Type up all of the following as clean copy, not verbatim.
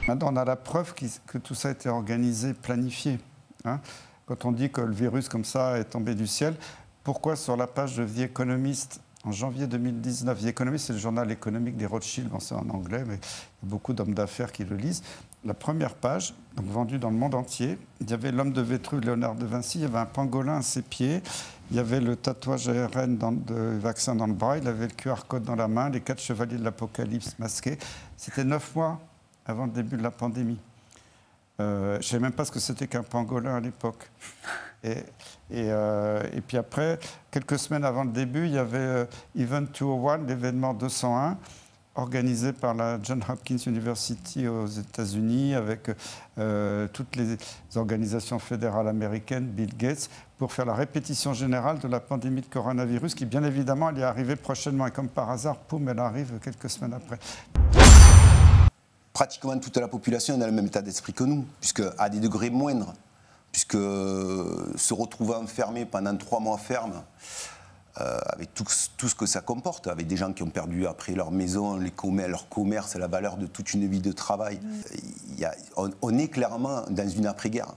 Maintenant, on a la preuve que tout ça a été organisé, planifié. Hein. Quand on dit que le virus, comme ça, est tombé du ciel, pourquoi sur la page de The Economist, en janvier 2019, The Economist, c'est le journal économique des Rothschild, bon, c'est en anglais, mais il y a beaucoup d'hommes d'affaires qui le lisent. La première page, donc vendue dans le monde entier, il y avait l'homme de Vétruve, Léonard de Vinci, il y avait un pangolin à ses pieds, il y avait le tatouage ARN de vaccin dans le bras, il avait le QR code dans la main, les 4 chevaliers de l'Apocalypse masqués. C'était 9 mois avant le début de la pandémie. Je ne savais même pas ce que c'était qu'un pangolin à l'époque. Et puis après, quelques semaines avant le début, il y avait Event 201, l'événement 201, organisé par la Johns Hopkins University aux États-Unis, avec toutes les organisations fédérales américaines, Bill Gates, pour faire la répétition générale de la pandémie de coronavirus, qui bien évidemment allait arriver prochainement. Et comme par hasard, poum, elle arrive quelques semaines après. Pratiquement toute la population est dans le même état d'esprit que nous, puisque à des degrés moindres, puisque se retrouver enfermé pendant 3 mois ferme, avec tout ce que ça comporte, avec des gens qui ont perdu après leur maison, leur commerce, la valeur de toute une vie de travail, on est clairement dans une après-guerre.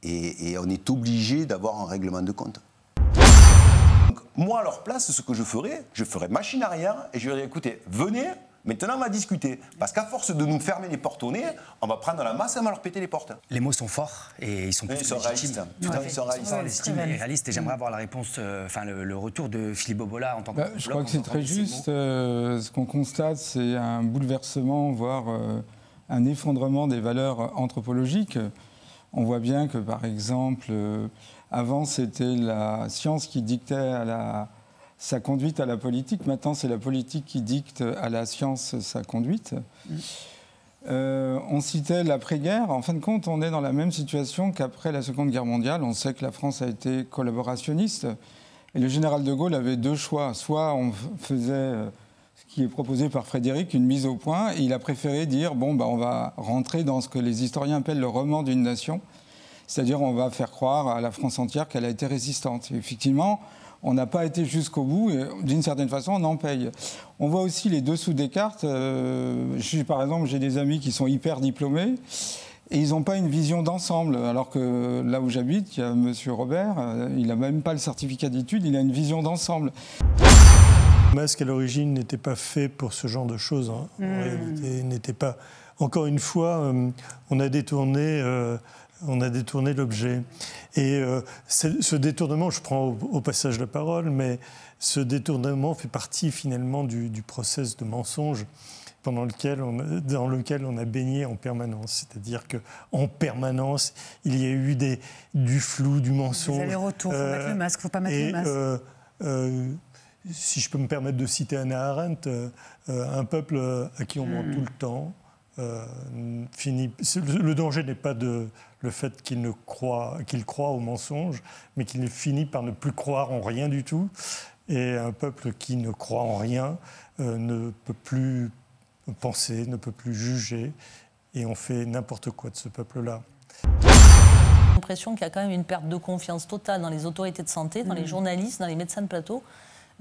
Et on est obligé d'avoir un règlement de compte. Donc, moi, à leur place, ce que je ferais machine arrière et je dirais, écoutez, venez. Maintenant, on va discuter. Parce qu'à force de nous fermer les portes au nez, on va prendre la masse et on va leur péter les portes. Les mots sont forts et ils sont plutôt légitimes. Ils sont réalistes. Et réalistes. Et j'aimerais avoir la réponse, le retour de Philippe Bobola en tant que... Je crois que c'est très juste. Ce qu'on constate, c'est un bouleversement, voire un effondrement des valeurs anthropologiques. On voit bien que, par exemple, avant, c'était la science qui dictait sa conduite à la politique. Maintenant, c'est la politique qui dicte à la science sa conduite. On citait l'après-guerre. En fin de compte, on est dans la même situation qu'après la Seconde Guerre mondiale. On sait que la France a été collaborationniste. Et le général de Gaulle avait 2 choix. Soit on faisait ce qui est proposé par Frédéric, une mise au point. Et il a préféré dire, bon, on va rentrer dans ce que les historiens appellent le roman d'une nation. C'est-à-dire, on va faire croire à la France entière qu'elle a été résistante. Et effectivement, on n'a pas été jusqu'au bout et d'une certaine façon, on en paye. On voit aussi les dessous des cartes. Par exemple, j'ai des amis qui sont hyper diplômés et ils n'ont pas une vision d'ensemble. Alors que là où j'habite, il y a M. Robert, il n'a même pas le certificat d'études, il a une vision d'ensemble. Le masque, à l'origine, n'était pas fait pour ce genre de choses. Hein. En réalité, n'était pas... Encore une fois, on a détourné l'objet. Et ce détournement, je prends au passage la parole, mais ce détournement fait partie finalement du process de mensonge dans lequel on a baigné en permanence. C'est-à-dire qu'en permanence, il y a eu du flou, du mensonge. Des allers-retours, il faut mettre le masque, il ne faut pas mettre le masque. Si je peux me permettre de citer Hannah Arendt, un peuple à qui on ment tout le temps, le danger n'est pas le fait qu'il croit au mensonge, mais qu'il finit par ne plus croire en rien du tout. Et un peuple qui ne croit en rien ne peut plus penser, ne peut plus juger, et on fait n'importe quoi de ce peuple-là. J'ai l'impression qu'il y a quand même une perte de confiance totale dans les autorités de santé, dans les journalistes, dans les médecins de plateau.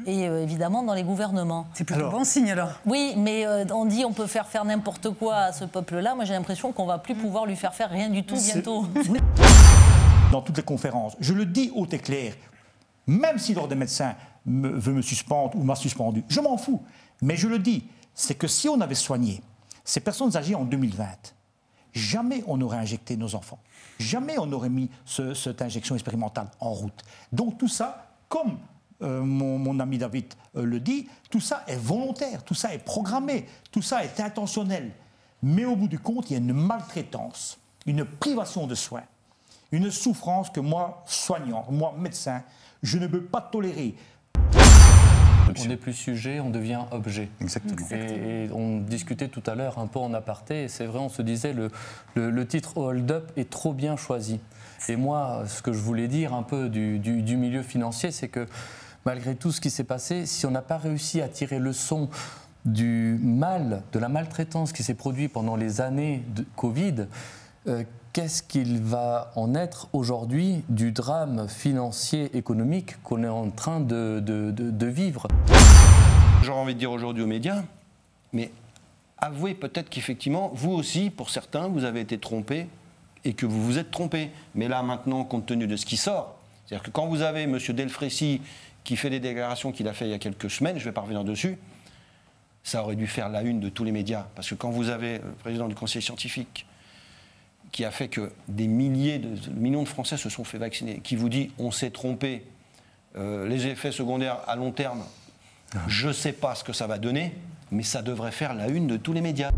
Et évidemment dans les gouvernements. C'est plutôt bon signe alors. Oui, mais on dit on peut faire n'importe quoi à ce peuple-là. Moi j'ai l'impression qu'on ne va plus pouvoir lui faire rien du tout bientôt. Dans toutes les conférences, je le dis haut et clair, même si l'ordre des médecins veut me suspendre ou m'a suspendu, je m'en fous. Mais je le dis, c'est que si on avait soigné ces personnes âgées en 2020, jamais on n'aurait injecté nos enfants. Jamais on n'aurait mis cette injection expérimentale en route. Donc tout ça, comme... mon ami David le dit, tout ça est volontaire, tout ça est programmé, tout ça est intentionnel. Mais au bout du compte, il y a une maltraitance, une privation de soins, une souffrance que moi, soignant, moi, médecin, je ne peux pas tolérer. On n'est plus sujet, on devient objet. Exactement. Et on discutait tout à l'heure un peu en aparté, et c'est vrai, on se disait le titre Hold Up est trop bien choisi. Et moi, ce que je voulais dire un peu du milieu financier, c'est que malgré tout ce qui s'est passé, si on n'a pas réussi à tirer le son du mal, de la maltraitance qui s'est produite pendant les années de Covid, qu'est-ce qu'il va en être aujourd'hui du drame financier, économique qu'on est en train de vivre? J'aurais envie de dire aujourd'hui aux médias, mais avouez peut-être qu'effectivement, vous aussi, pour certains, vous avez été trompés et que vous vous êtes trompés. Mais là, maintenant, compte tenu de ce qui sort, c'est-à-dire que quand vous avez M. Delfrécy qui fait des déclarations qu'il a fait il y a quelques semaines, je ne vais pas revenir dessus, ça aurait dû faire la une de tous les médias. Parce que quand vous avez le président du conseil scientifique qui a fait que des millions de Français se sont fait vacciner, qui vous dit on s'est trompé, les effets secondaires à long terme, je ne sais pas ce que ça va donner, mais ça devrait faire la une de tous les médias.